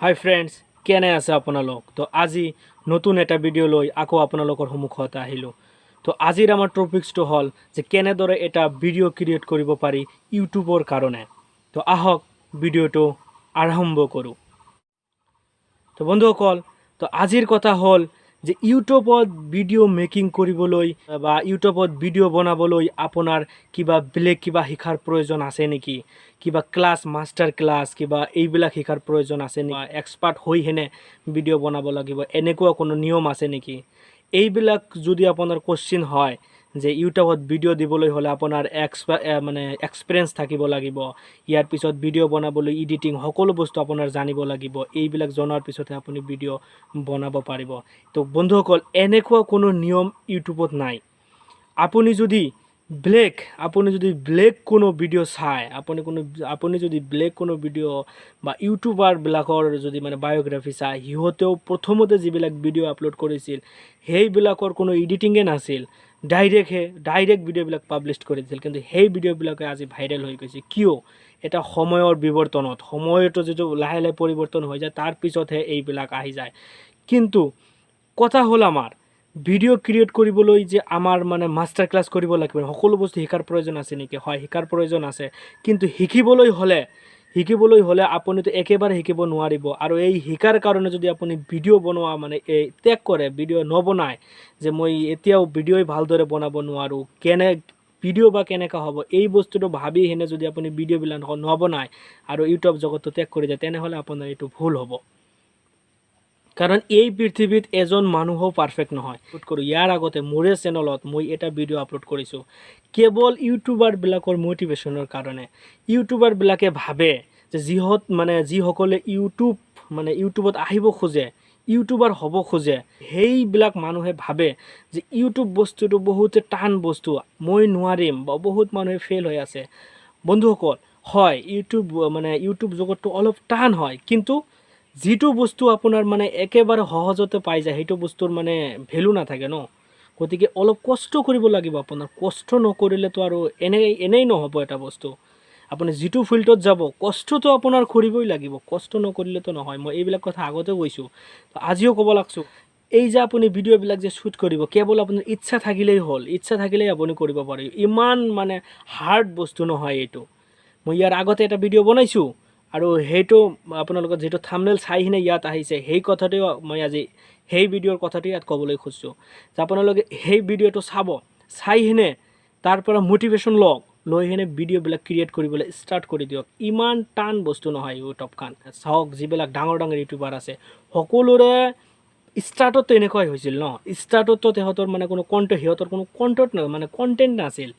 হাই friends, কেনে আছে আপোনালোক? তো আজি নতুন এটা ভিডিঅ' লৈ আকৌ আপোনালোকৰ সন্মুখত আহিলোঁ। তো আজিৰ আমাৰ টপিকছটো হ'ল যে কেনেদৰে এটা ভিডিঅ' ক্ৰিয়েট কৰিব পাৰি ইউটিউবৰ কাৰণে। তো আহক ভিডিঅ'টো আৰম্ভ কৰোঁ। তো বন্ধুসকল, তো আজিৰ কথা হ'ল যে ইউটিউবত ভিডিঅ' মেকিং কৰিবলৈ বা ইউটিউবত ভিডিঅ' বনাবলৈ আপোনাৰ বেলেগ কিবা শিকাৰ প্ৰয়োজন আছে নেকি? কিবা ক্লাছ, মাষ্টাৰ ক্লাছ কিবা এইবিলাক শিকাৰ প্ৰয়োজন আছে নেকি? এক্সপাৰ্ট হৈ হেনে ভিডিঅ' বনাব লাগিব, এনেকুৱা কোনো নিয়ম আছে নেকি? এইবিলাক যদি আপোনাৰ কোৱেশ্চন হয় যে ইউটিউবত ভিডিঅ' দিবলৈ হ'লে আপোনাৰ এক্সপিৰিয়েঞ্চ থাকিব লাগিব, ইয়াৰ পিছত ভিডিঅ' বনাবলৈ এডিটিং সকলো বস্তু আপোনাৰ জানিব লাগিব, এইবিলাক জনাৰ পিছতহে আপুনি ভিডিঅ' বনাব পাৰিব। তো বন্ধুসকল, এনেকুৱা কোনো নিয়ম ইউটিউবত নাই। আপুনি যদি ব্লেক কোনো ভিডিঅ' চায়, আপুনি যদি ব্লেক কোনো ভিডিঅ' বা ইউটিউবাৰবিলাকৰ যদি বায়োগ্ৰাফি চায়, সিহঁতেও প্ৰথমতে যিবিলাক ভিডিঅ' আপলোড কৰিছিল সেইবিলাকৰ কোনো এডিটিঙে নাছিল, ডাইৰেক্ট ভিডিঅ'বিলাক পাব্লিছ কৰিছিল। কিন্তু সেই ভিডিঅ'বিলাকে আজি ভাইৰেল হৈ গৈছে। কিয়? এটা সময়ৰ বিৱৰ্তনত, সময়টো যিটো লাহে লাহে পৰিৱৰ্তন হৈ যায়, তাৰ পিছতহে এইবিলাক আহি যায়। কিন্তু কথা হ'ল আমাৰ ভিডিঅ' ক্ৰিয়েট কৰিবলৈ যে আমাৰ মাষ্টাৰ ক্লাছ কৰিব লাগিব, সকলো বস্তু শিকাৰ প্ৰয়োজন আছে নেকি? হয়, শিকাৰ প্ৰয়োজন আছে। কিন্তু শিকিবলৈ হ'লে আপুনিতো একেবাৰে শিকিব নোৱাৰিব। আৰু এই শিকাৰ কাৰণে যদি আপুনি ভিডিঅ' বনোৱা এই ত্যাগ কৰে, ভিডিঅ' নবনায়, যে মই এতিয়াও ভিডিঅ'ই ভালদৰে বনাব নোৱাৰোঁ, ভিডিঅ' বা কেনেকুৱা হ'ব, এই বস্তুটো ভাবি হেনে যদি আপুনি ভিডিঅ'বিলাক নবনায় আৰু ইউটিউব জগতটো ত্যাগ কৰি যায়, তেনেহ'লে আপোনাৰ এইটো ভুল হ'ব। কাৰণ এই পৃথিৱীত এজন মানুহো পাৰফেক্ট নহয়। ইয়াৰ আগতে মোৰে চেনেলত মই এটা ভিডিঅ' আপলোড কৰিছোঁ কেৱল ইউটিউবাৰবিলাকৰ মটিভেশ্যনৰ কাৰণে। ইউটিউবাৰবিলাকে ভাবে যে যিসকলে ইউটিউবত আহিব খোজে, ইউটিউবাৰ হ'ব খোজে, সেইবিলাক মানুহে ভাবে যে ইউটিউব বস্তুটো বহুতে টান বস্তু, মই নোৱাৰিম, বা বহুত মানুহে ফেইল হৈ আছে। বন্ধুসকল, হয়, ইউটিউব জগতটো অলপ টান হয়, কিন্তু যিটো বস্তু আপোনাৰ একেবাৰে সহজতে পাই যায়, সেইটো বস্তুৰ ভেলু নাথাকে ন। গতিকে অলপ কষ্ট কৰিব লাগিব। আপোনাৰ কষ্ট নকৰিলেতো আৰু এনেই নহ'ব এটা বস্তু। আপুনি যিটো ফিল্ডত যাব, কষ্টটো আপোনাৰ কৰিবই লাগিব, কষ্ট নকৰিলেতো নহয়। মই এইবিলাক কথা আগতেও কৈছোঁ, আজিও ক'ব লাগছোঁ। এই যে আপুনি ভিডিঅ'বিলাক যে শ্বুট কৰিব, কেৱল আপোনাৰ ইচ্ছা থাকিলেই হ'ল, ইচ্ছা থাকিলেই আপুনি কৰিব পাৰিব। ইমান হাৰ্ড বস্তু নহয় এইটো। মই ইয়াৰ আগতে এটা ভিডিঅ' বনাইছোঁ, আৰু সেইটো আপোনালোকৰ যিটো থাম্বনেইল চাই কিনে ইয়াত আহিছে, সেই কথাটোও মই আজি সেই ভিডিঅ'ৰ কথাটো ইয়াত ক'বলৈ খুজিছোঁ। যে আপোনালোকে সেই ভিডিঅ'টো চাই কিনে তাৰ পৰা মটিভেশ্যন লৈ কিনে ভিডিঅ'বিলাক ক্ৰিয়েট কৰিবলৈ ষ্টাৰ্ট কৰি দিয়ক। ইমান টান বস্তু নহয় ইউটিউবখন। চাওক, যিবিলাক ডাঙৰ ইউটিউবাৰ আছে, সকলোৰে ষ্টাৰ্টত তেনেকুৱাই হৈছিল ন। ষ্টাৰ্টতো সিহঁতৰ কোনো কণ্টেণ্ট নাছিল।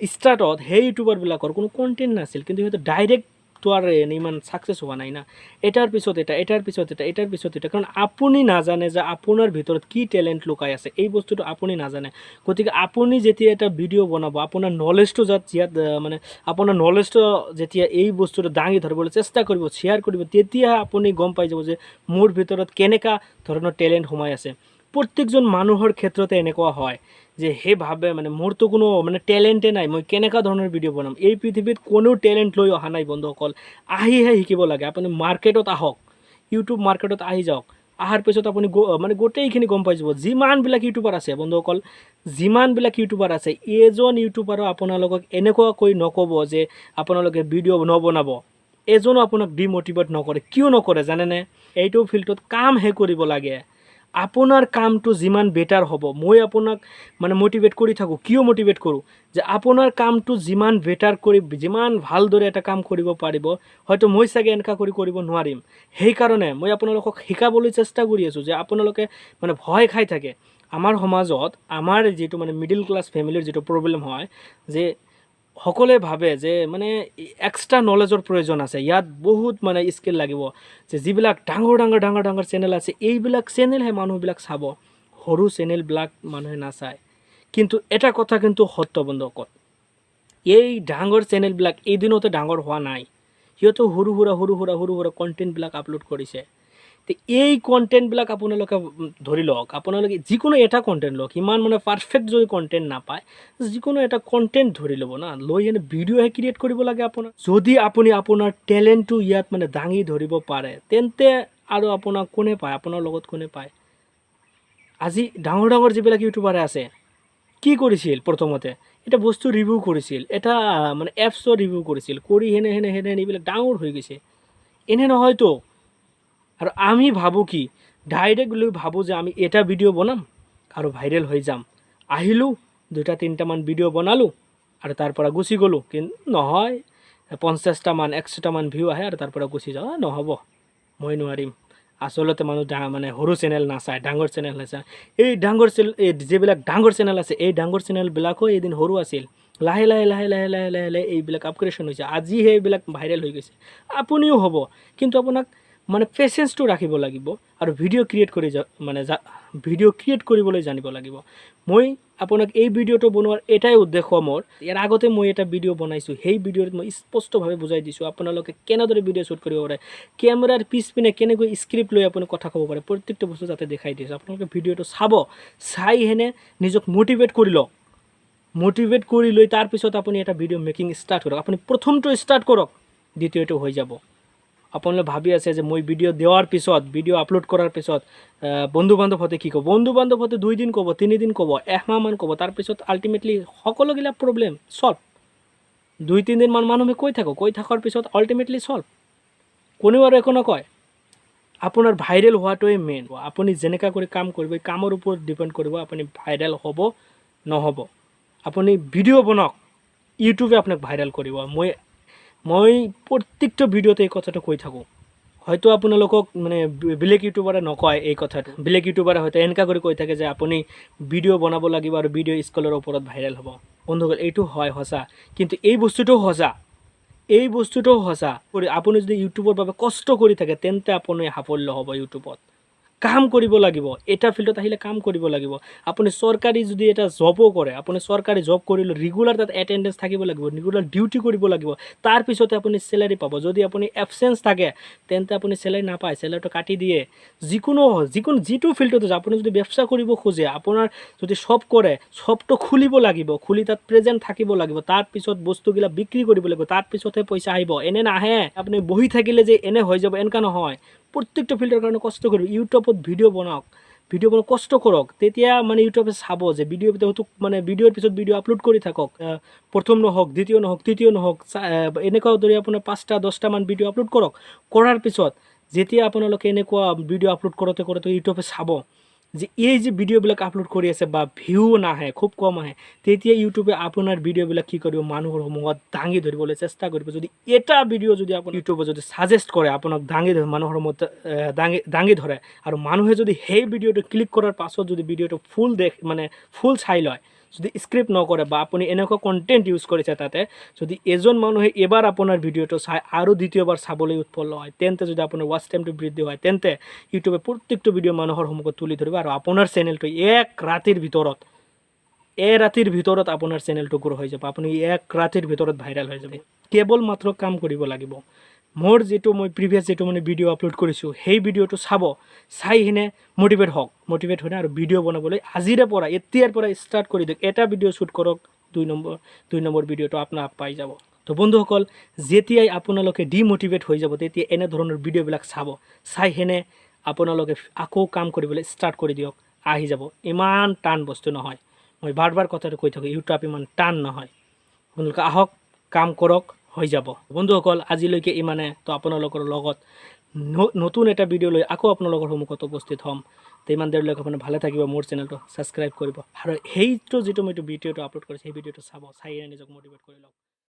ষ্টাৰ্টত সেই ইউটিউবাৰবিলাকৰ কোনো কণ্টেণ্ট নাছিল, কিন্তু সিহঁতে ডাইৰেক্টটো আৰু ইমান ছাকচেছ হোৱা নাই না। এটাৰ পিছত এটা। কাৰণ আপুনি নাজানে যে আপোনাৰ ভিতৰত কি টেলেণ্ট লুকাই আছে, এই বস্তুটো আপুনি নাজানে। গতিকে আপুনি যেতিয়া এটা ভিডিঅ' বনাব, আপোনাৰ নলেজটো যেতিয়া এই বস্তুটো দাঙি ধৰিবলৈ চেষ্টা কৰিব, শ্বেয়াৰ কৰিব, তেতিয়া আপুনি গম পাই যাব যে মোৰ ভিতৰত কেনেকুৱা ধৰণৰ টেলেণ্ট সোমাই আছে। প্ৰত্যেকজন মানুহৰ ক্ষেত্ৰতে এনেকুৱা হয় যে সেই ভাবে মোৰতো কোনো টেলেণ্টে নাই, মই কেনেকুৱা ধৰণৰ ভিডিঅ' বনাম। এই পৃথিৱীত কোনো টেলেণ্ট লৈ অহা নাই বন্ধুসকল। আহিহে শিকিব লাগে। আপুনি মাৰ্কেটত আহক, ইউটিউব মাৰ্কেটত আহি যাওক। অহাৰ পিছত আপুনি গোটেইখিনি গম পাই যাব। যিমানবিলাক ইউটিউবাৰ আছে বন্ধুসকল, এজন ইউটিউবাৰো আপোনালোকক এনেকুৱাকৈ নক'ব যে আপোনালোকে ভিডিঅ' নবনাব। এজনো আপোনাক ডিম'টিভেট নকৰে। কিয় নকৰে জানেনে? এইটো ফিল্ডত কামহে কৰিব লাগে। আপোনাৰ কামটো যিমান বেটাৰ হ'ব, মই আপোনাক মটিভেট কৰি থাকোঁ। কিয় মটিভেট কৰোঁ? যে আপোনাৰ কামটো যিমান বেটাৰ কৰি, যিমান ভালদৰে এটা কাম কৰিব পাৰিব, হয়তো মই চাগে এনেকুৱা কৰিব নোৱাৰিম। সেইকাৰণে মই আপোনালোকক শিকাবলৈ চেষ্টা কৰি আছোঁ যে আপোনালোকে ভয় খাই থাকে। আমাৰ সমাজত, আমাৰ যিটো মিডিল ক্লাছ ফেমিলিৰ যিটো প্ৰব্লেম হয়, যে সকলোৱে ভাবে যে এক্সট্ৰা নলেজৰ প্ৰয়োজন আছে, ইয়াত বহুত স্কিল লাগিব। যে যিবিলাক ডাঙৰ চেনেল আছে, এইবিলাক চেনেলহে মানুহবিলাক চাব, সৰু চেনেলবিলাক মানুহে নাচায়। কিন্তু এটা কথা কিন্তু সত্য বন্ধুসকল, এই ডাঙৰ চেনেলবিলাক এদিনতে ডাঙৰ হোৱা নাই। সিহঁতে সৰু সুৰা কণ্টেণ্টবিলাক আপলোড কৰিছে। তো এই কণ্টেণ্টবিলাক আপোনালোকে ধৰি লওক, আপোনালোকে যিকোনো এটা কণ্টেণ্ট লওক। ইমান পাৰফেক্ট যদি কণ্টেণ্ট নাপায়, যিকোনো এটা কণ্টেণ্ট ধৰি ল'ব না, লৈ কিনে ভিডিঅ'হে ক্ৰিয়েট কৰিব লাগে আপোনাৰ। যদি আপুনি আপোনাৰ টেলেণ্টটো ইয়াত দাঙি ধৰিব পাৰে, তেন্তে আৰু আপোনাক কোনে পায়, আপোনাৰ লগত কোনে পায়। আজি ডাঙৰ ডাঙৰ যিবিলাক ইউটিউবাৰে আছে কি কৰিছিল, প্ৰথমতে এটা বস্তু ৰিভিউ কৰিছিল, এটা মানে এপছৰ ৰিভিউ কৰিছিল, কৰি হেনে এইবিলাক ডাঙৰ হৈ গৈছে। এনে নহয়তো। আৰু আমি ভাবোঁ কি, ডাইৰেক্ট লৈ ভাবোঁ যে আমি এটা ভিডিঅ' বনাম আৰু ভাইৰেল হৈ যাম, আহিলোঁ 2-3টামান ভিডিঅ' বনালোঁ আৰু তাৰ পৰা গুচি গ'লোঁ। কিন্তু নহয়, 50টামান 100টামান ভিউ আহে আৰু তাৰ পৰা গুচি যাওঁ, নহ'ব, মই নোৱাৰিম। আচলতে মানুহ মানে সৰু চেনেল নাচায়, ডাঙৰ চেনেল নাচায়। এই যিবিলাক ডাঙৰ চেনেল আছে, এই ডাঙৰ চেনেলবিলাকো এদিন সৰু আছিল, লাহে লাহে এইবিলাক আপগ্ৰেডেশ্যন হৈছে, আজিহে এইবিলাক ভাইৰেল হৈ গৈছে। আপুনিও হ'ব, কিন্তু আপোনাক মানে পেচেঞ্চটো ৰাখিব লাগিব আৰু ভিডিঅ' ক্ৰিয়েট কৰিবলৈ জানিব লাগিব। মই আপোনাক এই ভিডিঅ'টো বনোৱাৰ এটাই উদ্দেশ্য মোৰ, ইয়াৰ আগতে মই এটা ভিডিঅ' বনাইছোঁ, সেই ভিডিঅ'ত মই স্পষ্টভাৱে বুজাই দিছোঁ আপোনালোকে কেনেদৰে ভিডিঅ' শ্বুট কৰিব পাৰে, কেমেৰাৰ পিছপিনে কেনেকৈ স্ক্ৰিপ্ট লৈ আপুনি কথা ক'ব পাৰে, প্ৰত্যেকটো বস্তু যাতে দেখাই দিছোঁ। আপোনালোকে ভিডিঅ'টো চাই হেনে নিজক মটিভেট কৰি লওক। মটিভেট কৰি লৈ তাৰপিছত আপুনি এটা ভিডিঅ' মেকিং ষ্টাৰ্ট কৰক। আপুনি প্ৰথমটো ষ্টাৰ্ট কৰক, দ্বিতীয়টো হৈ যাব। আপোনালোকে ভাবি আছে যে মই ভিডিঅ' দিয়াৰ পিছত, ভিডিঅ' আপলোড কৰাৰ পিছত বন্ধু বান্ধৱহঁতে কি ক'ব, বন্ধু বান্ধৱহঁতে 2 দিন ক'ব, 3 দিন ক'ব, 1 মাহমান ক'ব, তাৰপিছত আল্টিমেটলি সকলোগিলা প্ৰব্লেম চল্ভ। 2-3 দিনমান মানুহে কৈ থকাৰ পিছত আল্টিমেটলি চল্ভ। কোনেও আৰু একো নকয়। আপোনাৰ ভাইৰেল হোৱাটোৱে মেইন। আপুনি যেনেকুৱা কৰি কাম কৰিব, কামৰ ওপৰত ডিপেণ্ড কৰিব আপুনি ভাইৰেল হ'ব নহ'ব। আপুনি ভিডিঅ' বনাওক, ইউটিউবে আপোনাক ভাইৰেল কৰিব। মই প্ৰত্যেকটো ভিডিঅ'তে এই কথাটো কৈ থাকোঁ। হয়তো আপোনালোকক মানে বেলেগ ইউটিউবাৰে নকয় এই কথাটো, বেলেগ ইউটিউবাৰে হয়তো এনেকুৱা কৰি কৈ থাকে যে আপুনি ভিডিঅ' বনাব লাগিব আৰু ভিডিঅ' স্কিলৰ ওপৰত ভাইৰেল হ'ব। বন্ধুসকল, এইটো হয় সঁচা, কিন্তু এই বস্তুটোও সঁচা। আপুনি যদি ইউটিউবৰ বাবে কষ্ট কৰি থাকে, তেন্তে আপুনি সাফল্য হ'ব ইউটিউবত। কাম কৰিব লাগিব, এটা ফিল্ডত আহিলে কাম কৰিব লাগিব। আপুনি চৰকাৰী যদি এটা জবো কৰে, আপুনি চৰকাৰী জব কৰিলে ৰেগুলাৰ তাত এটেণ্ডেঞ্চ থাকিব লাগিব, ৰেগুলাৰ ডিউটি কৰিব লাগিব, তাৰপিছতে আপুনি চেলাৰী পাব। যদি আপুনি এবচেঞ্চ থাকে, তেন্তে আপুনি চেলাৰী নাপায়, চেলাৰীটো কাটি দিয়ে। যিটো ফিল্ডতে যায়, আপুনি যদি ব্যৱসায় কৰিব খোজে, আপোনাৰ যদি শ্বপ কৰে, শ্বপটো খুলিব লাগিব, খুলি তাত প্ৰেজেণ্ট থাকিব লাগিব, তাৰপিছত বস্তুবিলাক বিক্ৰী কৰিব লাগিব, তাৰপিছতহে পইচা আহিব। এনে নাহে। আপুনি বহি থাকিলে যে এনে হৈ যাব, এনেকুৱা নহয়। প্ৰত্যেকটো ফিল্ডৰ কাৰণে কষ্ট কৰিব। ইউটিউবত ভিডিঅ' বনাওক, কষ্ট কৰক, তেতিয়া মানে ইউটিউবে চাব যে ভিডিঅ'ৰ পিছত ভিডিঅ' আপলোড কৰি থাকক। প্ৰথম নহওক, দ্বিতীয় নহওক, তৃতীয় নহওক, এনেকুৱা দৰে আপোনাৰ 5-10টামান ভিডিঅ' আপলোড কৰক। কৰাৰ পিছত যেতিয়া আপোনালোকে এনেকুৱা ভিডিঅ' আপলোড কৰোঁতে ইউটিউবে চাব যে এই যে ভিডিঅ'বিলাক আপলোড কৰি আছে বা ভিউ নাহে, খুব কম আহে, তেতিয়া ইউটিউবে আপোনাৰ ভিডিঅ'বিলাক কি কৰিব, মানুহৰ সন্মুখত দাঙি ধৰিবলৈ চেষ্টা কৰিব। যদি এটা ভিডিঅ' যদি আপুনি ইউটিউবে যদি ছাজেষ্ট কৰে, আপোনাক মানুহৰ সন্মুখত দাঙি ধৰে, আৰু মানুহে যদি সেই ভিডিঅ'টো ক্লিক কৰাৰ পাছত যদি ভিডিঅ'টো ফুল চাই লয়, যদি স্ক্ৰিপ্ট নকৰে বা আপুনি এনেকুৱা কণ্টেণ্ট ইউজ কৰিছে তাতে, যদি এজন মানুহে এবাৰ আপোনাৰ ভিডিঅ'টো চাই আৰু দ্বিতীয়বাৰ চাবলৈ উৎপন্ন হয়, তেন্তে যদি আপোনাৰ ৱাচ টাইমটো বৃদ্ধি হয়, তেন্তে ইউটিউবে প্ৰত্যেকটো ভিডিঅ' মানুহৰ সন্মুখত তুলি ধৰিব আৰু আপোনাৰ চেনেলটো এক ৰাতিৰ ভিতৰত আপোনাৰ চেনেলটো গ্ৰ' হৈ যাব। আপুনি এক ৰাতিৰ ভিতৰত ভাইৰেল হৈ যাব। কেৱল মাত্ৰ কাম কৰিব লাগিব। মই প্ৰিভিয়াছ ভিডিঅ' আপলোড কৰিছোঁ, সেই ভিডিঅ'টো চাই কিনে মটিভেট হৈ আৰু ভিডিঅ' বনাবলৈ এতিয়াৰ পৰা ষ্টাৰ্ট কৰি দিয়ক। এটা ভিডিঅ' শ্বুট কৰক, 2 নম্বৰ ভিডিঅ'টো আপোনাক পাই যাব। তো বন্ধুসকল, যেতিয়াই আপোনালোকে ডিমটিভেট হৈ যাব, তেতিয়া এনেধৰণৰ ভিডিঅ'বিলাক চাই কিনে আপোনালোকে আকৌ কাম কৰিবলৈ ষ্টাৰ্ট কৰি দিয়ক, আহি যাব। ইমান টান বস্তু নহয়। মই বাৰ কথাটো কৈ থাকোঁ, ইউটিউব ইমান টান নহয়। আপোনালোকে আহক, কাম কৰক, হৈ যাব। বন্ধুসকল, আজিলৈকে ইমানে। তো আপোনালোকৰ লগত নতুন এটা ভিডিঅ' লৈ আকৌ আপোনালোকৰ সন্মুখত উপস্থিত হ'ম। তো ইমান দেৰিলৈকে আপুনি ভালে থাকিব, মোৰ চেনেলটো ছাবস্ক্ৰাইব কৰিব আৰু মই ভিডিঅ'টো আপলোড কৰিছোঁ, সেই ভিডিঅ'টো চাই নিজক মটিভেট কৰি লওক।